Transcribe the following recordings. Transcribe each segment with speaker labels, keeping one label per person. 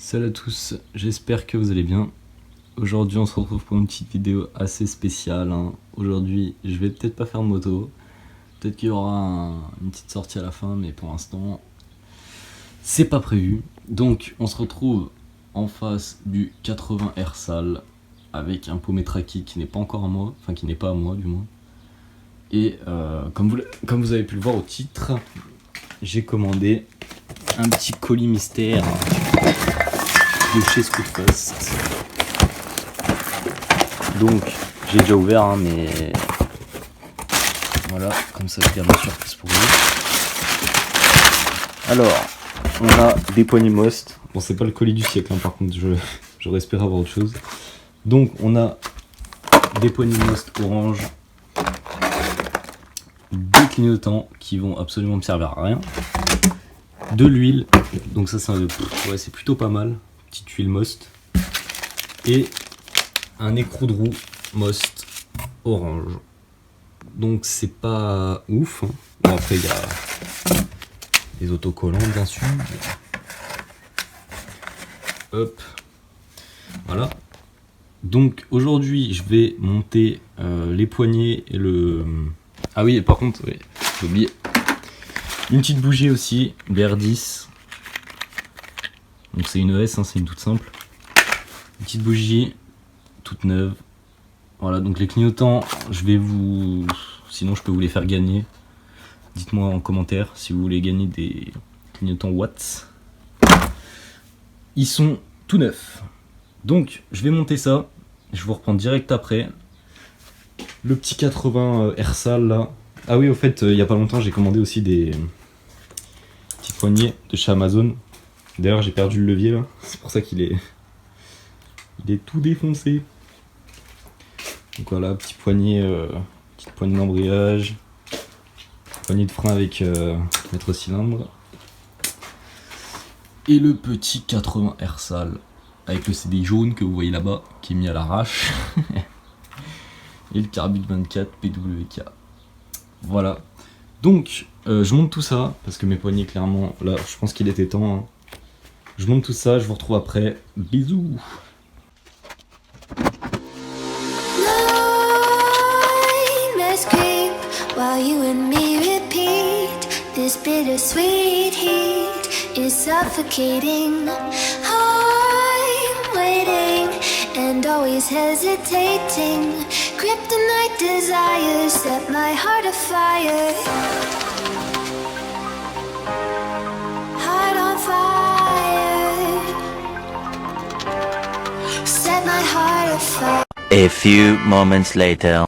Speaker 1: Salut à tous, j'espère que vous allez bien. Aujourd'hui on se retrouve pour une petite vidéo assez spéciale. Aujourd'hui je vais peut-être pas faire de moto, peut-être qu'il y aura une petite sortie à la fin, mais pour l'instant c'est pas prévu. Donc on se retrouve en face du 80 Ersal avec un pommet traqué qui n'est pas encore à moi, enfin qui n'est pas à moi du moins. Et comme vous avez pu le voir au titre, j'ai commandé un petit colis mystère de chez Scootfast. Donc j'ai déjà ouvert mais voilà, comme ça je garde la surprise pour vous. Alors on a des poignées Most. Bon, c'est pas le colis du siècle par contre, j'aurais espéré avoir autre chose. Donc on a des poignées Most orange, des clignotants qui vont absolument me servir à rien, de l'huile, donc ça c'est plutôt pas mal, petite huile Most, et un écrou de roue Most orange. Donc c'est pas ouf, Bon, après il y a des autocollants bien sûr. Hop, voilà. Donc aujourd'hui je vais monter les poignées et le... Ah oui, par contre, oui, j'ai oublié. Une petite bougie aussi, BR10. Donc c'est une ES, c'est une toute simple. Une petite bougie, toute neuve. Voilà, donc les clignotants, sinon je peux vous les faire gagner. Dites-moi en commentaire si vous voulez gagner des clignotants watts. Ils sont tout neufs. Donc je vais monter ça. Je vous reprends direct après. Le petit 80 Ersal là. Ah oui, au fait, il y a pas longtemps, j'ai commandé aussi des petites poignées de chez Amazon. D'ailleurs, j'ai perdu le levier là. C'est pour ça qu'il est tout défoncé. Donc voilà, petite poignée d'embrayage, poignée de frein avec mètre cylindre. Et le petit 80 Ersal avec le CD jaune que vous voyez là-bas, qui est mis à l'arrache. Et le Carbide 24 PWK. Voilà. Donc, je monte tout ça, parce que mes poignets, clairement, là, je pense qu'il était temps. Je monte tout ça, je vous retrouve après. Bisous!
Speaker 2: While you and me repeat, this bittersweet heat is suffocating. I'm waiting and always hesitating. Kryptonite desires set my heart afire. Heart on fire. Set my heart afire.
Speaker 3: A few moments later.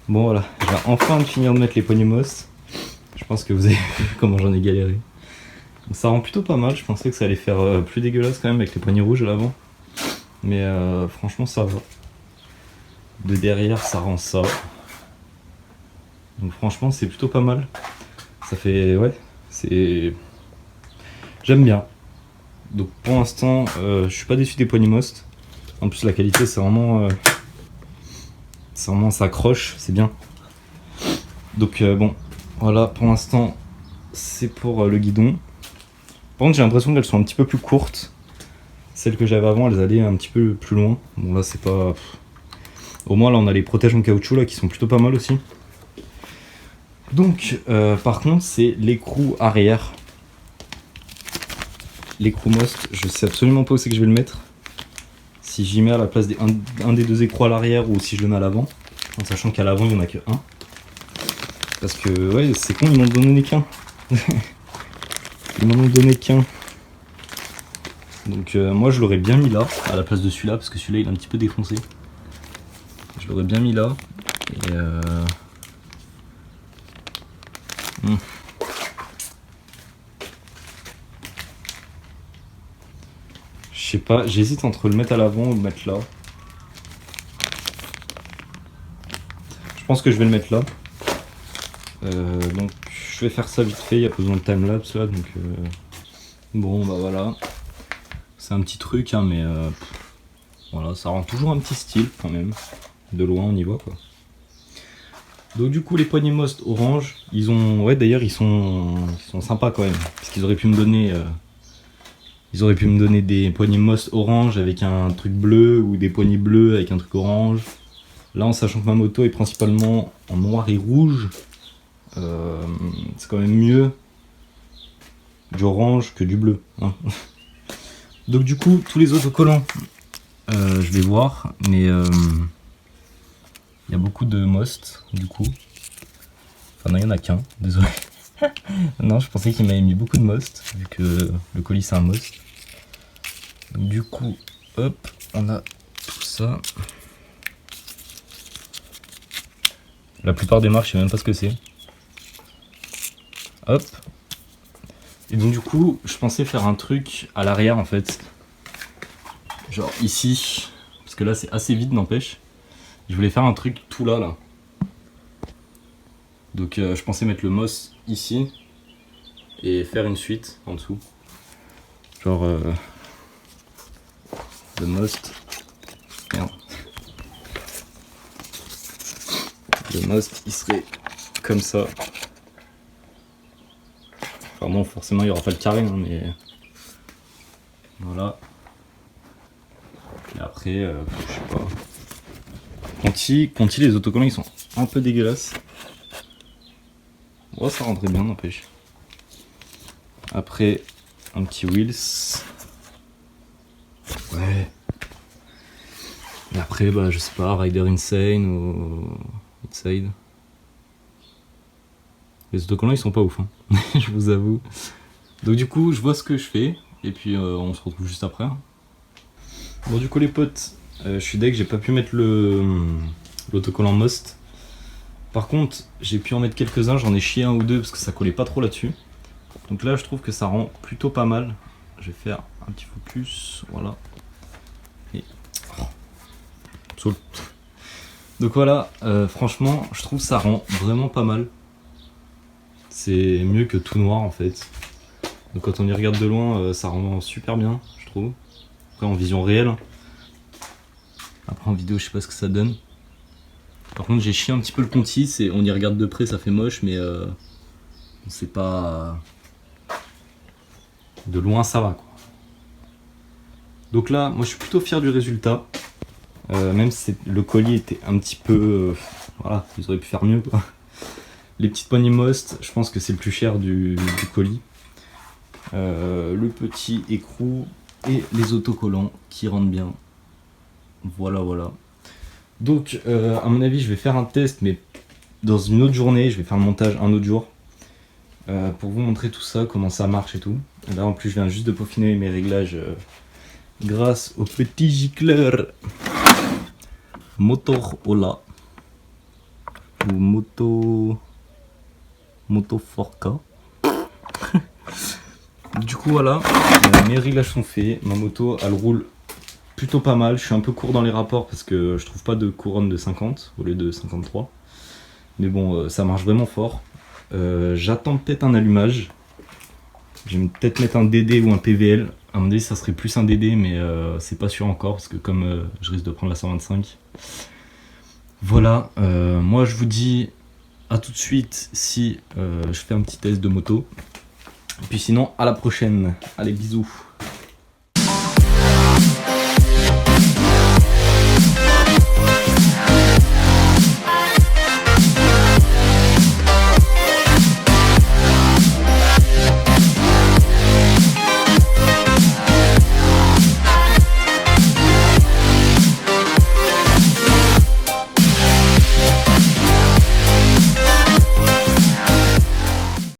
Speaker 1: Bon voilà, j'ai enfin finir de mettre les poignées Most. Je pense que vous avez vu comment j'en ai galéré. Donc ça rend plutôt pas mal, je pensais que ça allait faire plus dégueulasse quand même avec les poignées rouges à l'avant. Mais franchement ça va. De derrière ça rend ça. Donc franchement c'est plutôt pas mal. Ça fait... ouais, c'est... J'aime bien. Donc pour l'instant je suis pas déçu des poignées Most. En plus la qualité c'est vraiment... ça accroche, c'est bien. Donc bon, voilà, pour l'instant, c'est pour le guidon. Par contre, j'ai l'impression qu'elles sont un petit peu plus courtes. Celles que j'avais avant, elles allaient un petit peu plus loin. Bon là, c'est pas... Au moins, là, on a les protèges en caoutchouc, là, qui sont plutôt pas mal aussi. Donc, par contre, c'est l'écrou arrière. L'écrou Most, je sais absolument pas où c'est que je vais le mettre. Si j'y mets à la place un des deux écrous à l'arrière ou si je le mets à l'avant, en sachant qu'à l'avant il n'y en a que un. Parce que ouais, c'est con, ils m'en ont donné qu'un. Ils m'en ont donné qu'un. Donc moi je l'aurais bien mis là, à la place de celui-là, parce que celui-là il est un petit peu défoncé. Je l'aurais bien mis là. Et je sais pas, j'hésite entre le mettre à l'avant ou le mettre là. Je pense que je vais le mettre là. Donc je vais faire ça vite fait, il n'y a pas besoin de timelapse là. Donc bon bah voilà. C'est un petit truc mais voilà, ça rend toujours un petit style quand même. De loin on y voit quoi. Donc du coup les poignées Most orange, ils ont, ouais d'ailleurs ils sont sympas quand même, parce qu'ils auraient pu me donner, des poignées Most orange avec un truc bleu ou des poignées bleues avec un truc orange. Là en sachant que ma moto est principalement en noir et rouge, c'est quand même mieux du orange que du bleu. Hein. Donc du coup tous les autocollants, je vais voir, mais il y a beaucoup de Most, du coup. Enfin non, il n'y en a qu'un, désolé. Non, je pensais qu'il m'avait mis beaucoup de Most, vu que le colis c'est un Most. Donc, du coup, hop, on a tout ça. La plupart des marques, je sais même pas ce que c'est. Hop. Et donc du coup, je pensais faire un truc à l'arrière en fait. Genre ici, parce que là c'est assez vide n'empêche. Je voulais faire un truc tout là. Donc je pensais mettre le Most ici et faire une suite en dessous. Genre le Most. Merde. Le Most il serait comme ça. Enfin bon, forcément il n'y aura pas le carré, hein, mais voilà. Et après, je sais pas. Conti, les autocollants ils sont un peu dégueulasses. Oh, ça rentrait bien, n'empêche. Après, un petit Wheels. Ouais. Et après, bah, je sais pas, Rider Insane ou Inside. Les autocollants ils sont pas ouf, hein. Je vous avoue. Donc du coup, je vois ce que je fais. Et puis on se retrouve juste après. Bon, du coup, les potes, je suis deg, j'ai pas pu mettre l'autocollant Most. Par contre, j'ai pu en mettre quelques-uns, j'en ai chié un ou deux parce que ça collait pas trop là-dessus. Donc là, je trouve que ça rend plutôt pas mal. Je vais faire un petit focus, voilà. Et... oh. Saoule. Donc voilà, franchement, je trouve que ça rend vraiment pas mal. C'est mieux que tout noir en fait. Donc quand on y regarde de loin, ça rend super bien, je trouve. Après en vision réelle. Après en vidéo, je sais pas ce que ça donne. Par contre, j'ai chié un petit peu le Conti, on y regarde de près, ça fait moche, mais on sait pas. De loin, ça va quoi. Donc là, moi je suis plutôt fier du résultat. Même si le colis était un petit peu. Voilà, ils auraient pu faire mieux quoi. Les petites poignées Most, je pense que c'est le plus cher du colis. Le petit écrou et les autocollants qui rentrent bien. Voilà. Donc, à mon avis, je vais faire un test, mais dans une autre journée. Je vais faire le montage un autre jour pour vous montrer tout ça, comment ça marche et tout. Et là, en plus, je viens juste de peaufiner mes réglages grâce au petit gicleur Motorola ou Moto Forca. Du coup, voilà, mes réglages sont faits. Ma moto, elle roule plutôt pas mal. Je suis un peu court dans les rapports parce que je trouve pas de couronne de 50 au lieu de 53. Mais bon, ça marche vraiment fort. J'attends peut-être un allumage. Je vais peut-être mettre un DD ou un PVL. À mon avis, ça serait plus un DD, mais c'est pas sûr encore parce que comme je risque de prendre la 125. Voilà, moi je vous dis à tout de suite si je fais un petit test de moto. Et puis sinon, à la prochaine. Allez, bisous.